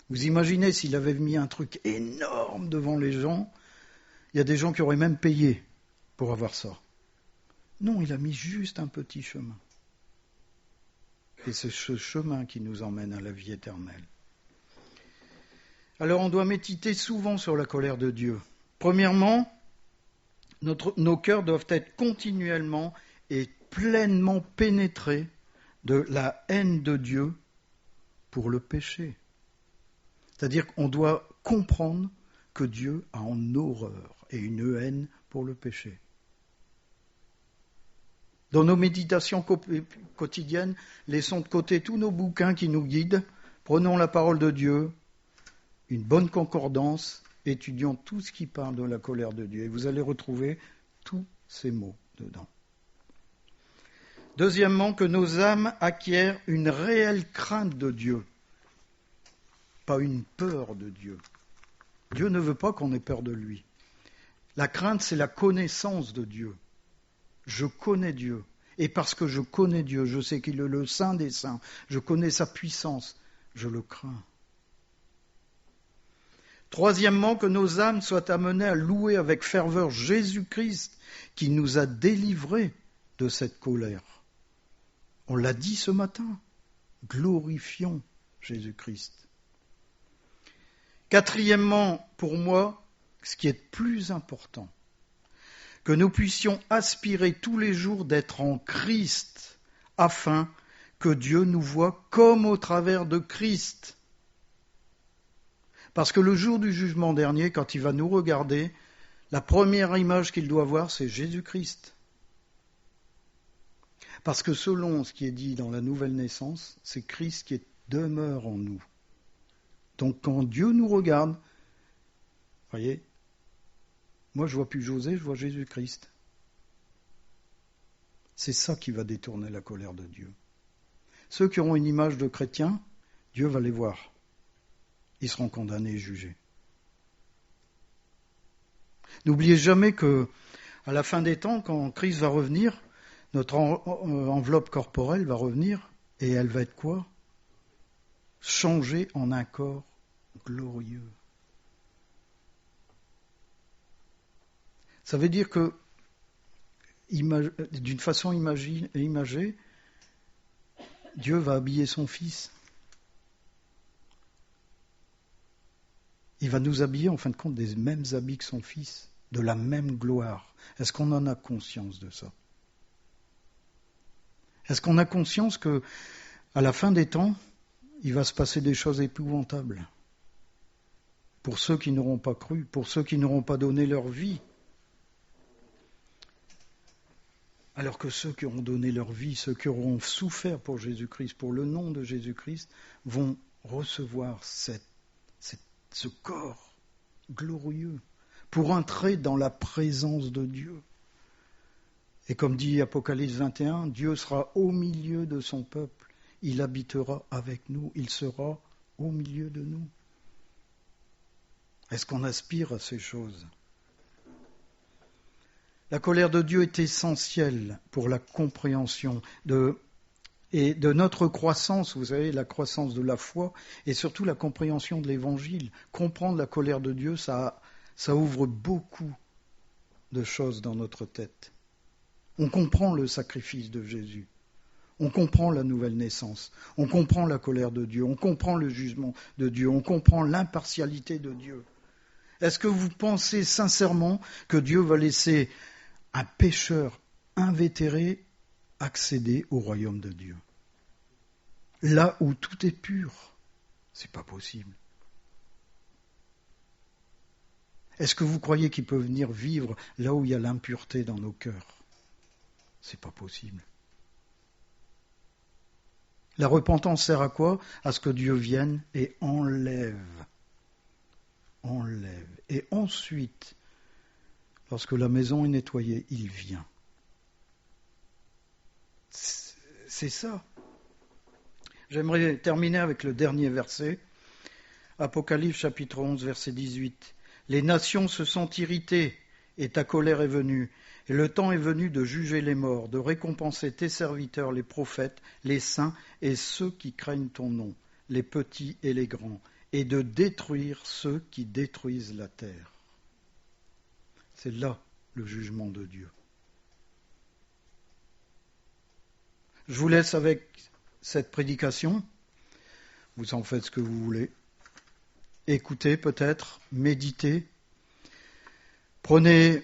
Vous imaginez s'il avait mis un truc énorme devant les gens, il y a des gens qui auraient même payé pour avoir ça. Non, il a mis juste un petit chemin. Et c'est ce chemin qui nous emmène à la vie éternelle. Alors on doit méditer souvent sur la colère de Dieu. Premièrement, nos cœurs doivent être continuellement et pleinement pénétrés de la haine de Dieu pour le péché. C'est-à-dire qu'on doit comprendre que Dieu a en horreur et une haine pour le péché. Dans nos méditations quotidiennes, laissons de côté tous nos bouquins qui nous guident, prenons la parole de Dieu, une bonne concordance, étudions tout ce qui parle de la colère de Dieu. Et vous allez retrouver tous ces mots dedans. Deuxièmement, que nos âmes acquièrent une réelle crainte de Dieu, pas une peur de Dieu. Dieu ne veut pas qu'on ait peur de lui. La crainte, c'est la connaissance de Dieu. Je connais Dieu. Et parce que je connais Dieu, je sais qu'il est le Saint des Saints, je connais sa puissance, je le crains. Troisièmement, que nos âmes soient amenées à louer avec ferveur Jésus-Christ qui nous a délivrés de cette colère. On l'a dit ce matin, glorifions Jésus-Christ. Quatrièmement, pour moi, ce qui est plus important, que nous puissions aspirer tous les jours d'être en Christ, afin que Dieu nous voie comme au travers de Christ. Parce que le jour du jugement dernier, quand il va nous regarder, la première image qu'il doit voir, c'est Jésus-Christ. Parce que selon ce qui est dit dans la nouvelle naissance, c'est Christ qui demeure en nous. Donc quand Dieu nous regarde, voyez, moi je ne vois plus José, je vois Jésus-Christ. C'est ça qui va détourner la colère de Dieu. Ceux qui auront une image de chrétiens, Dieu va les voir. Ils seront condamnés et jugés. N'oubliez jamais que, à la fin des temps, quand Christ va revenir, notre enveloppe corporelle va revenir et elle va être quoi? Changée en un corps glorieux. Ça veut dire que, d'une façon imagée, Dieu va habiller son Fils. Il va nous habiller, en fin de compte, des mêmes habits que son Fils, de la même gloire. Est-ce qu'on en a conscience de ça? Est-ce qu'on a conscience que, à la fin des temps, il va se passer des choses épouvantables? Pour ceux qui n'auront pas cru, pour ceux qui n'auront pas donné leur vie. Alors que ceux qui auront donné leur vie, ceux qui auront souffert pour Jésus-Christ, pour le nom de Jésus-Christ, vont recevoir ce corps glorieux pour entrer dans la présence de Dieu. Et comme dit Apocalypse 21, Dieu sera au milieu de son peuple, il habitera avec nous, il sera au milieu de nous. Est-ce qu'on aspire à ces choses? La colère de Dieu est essentielle pour la compréhension de notre croissance, vous savez, la croissance de la foi et surtout la compréhension de l'Évangile. Comprendre la colère de Dieu, ça ouvre beaucoup de choses dans notre tête. On comprend le sacrifice de Jésus, on comprend la nouvelle naissance, on comprend la colère de Dieu, on comprend le jugement de Dieu, on comprend l'impartialité de Dieu. Est-ce que vous pensez sincèrement que Dieu va laisser un pécheur invétéré accéder au royaume de Dieu? Là où tout est pur, c'est pas possible. Est-ce que vous croyez qu'il peut venir vivre là où il y a l'impureté dans nos cœurs? C'est pas possible. La repentance sert à quoi? À ce que Dieu vienne et enlève. Et ensuite, lorsque la maison est nettoyée, il vient. C'est ça. J'aimerais terminer avec le dernier verset. Apocalypse chapitre 11, verset 18. Les nations se sont irritées et ta colère est venue. Et le temps est venu de juger les morts, de récompenser tes serviteurs, les prophètes, les saints et ceux qui craignent ton nom, les petits et les grands, et de détruire ceux qui détruisent la terre. C'est là le jugement de Dieu. Je vous laisse avec cette prédication. Vous en faites ce que vous voulez. Écoutez peut-être, méditez. Prenez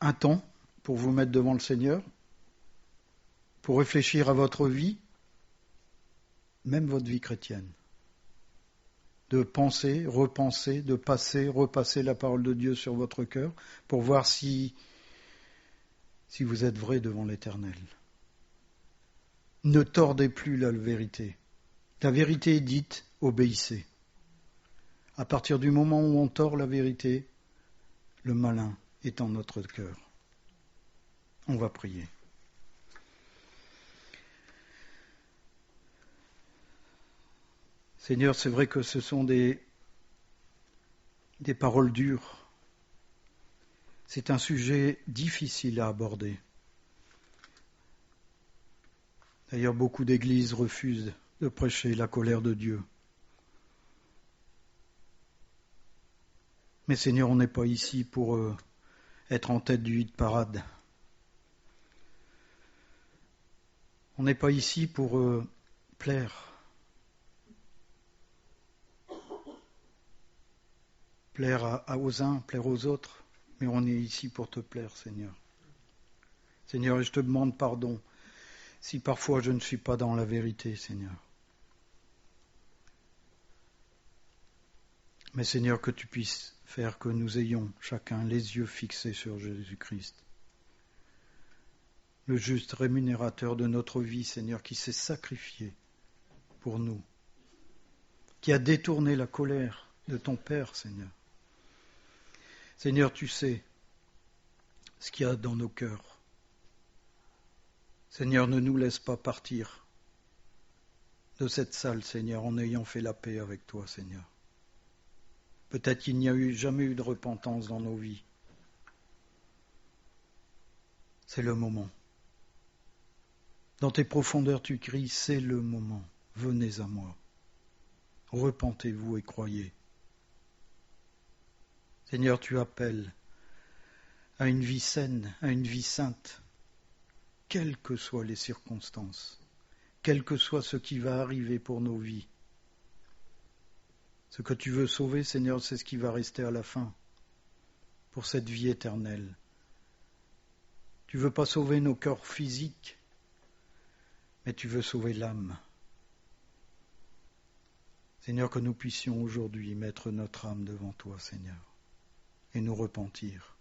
un temps pour vous mettre devant le Seigneur, pour réfléchir à votre vie, même votre vie chrétienne. De penser, repenser, de passer, repasser la parole de Dieu sur votre cœur pour voir si vous êtes vrai devant l'Éternel. Ne tordez plus la vérité. La vérité est dite, obéissez. À partir du moment où on tord la vérité, le malin est en notre cœur. On va prier. Seigneur, c'est vrai que ce sont des paroles dures. C'est un sujet difficile à aborder. D'ailleurs, beaucoup d'églises refusent de prêcher la colère de Dieu. Mais Seigneur, on n'est pas ici pour être en tête du hit parade. On n'est pas ici pour plaire. Plaire aux uns, plaire aux autres, mais on est ici pour te plaire, Seigneur. Seigneur, je te demande pardon si parfois je ne suis pas dans la vérité, Seigneur. Mais Seigneur, que tu puisses faire que nous ayons chacun les yeux fixés sur Jésus-Christ, le juste rémunérateur de notre vie, Seigneur, qui s'est sacrifié pour nous, qui a détourné la colère de ton Père, Seigneur. Seigneur, tu sais ce qu'il y a dans nos cœurs. Seigneur, ne nous laisse pas partir de cette salle, Seigneur, en ayant fait la paix avec toi, Seigneur. Peut-être qu'il n'y a jamais eu de repentance dans nos vies. C'est le moment. Dans tes profondeurs, tu cries, c'est le moment. Venez à moi. Repentez-vous et croyez. Seigneur, tu appelles à une vie saine, à une vie sainte, quelles que soient les circonstances, quel que soit ce qui va arriver pour nos vies. Ce que tu veux sauver, Seigneur, c'est ce qui va rester à la fin, pour cette vie éternelle. Tu ne veux pas sauver nos corps physiques, mais tu veux sauver l'âme. Seigneur, que nous puissions aujourd'hui mettre notre âme devant toi, Seigneur, et nous repentir.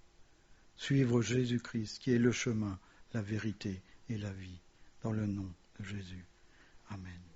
Suivre Jésus-Christ, qui est le chemin, la vérité et la vie, dans le nom de Jésus. Amen.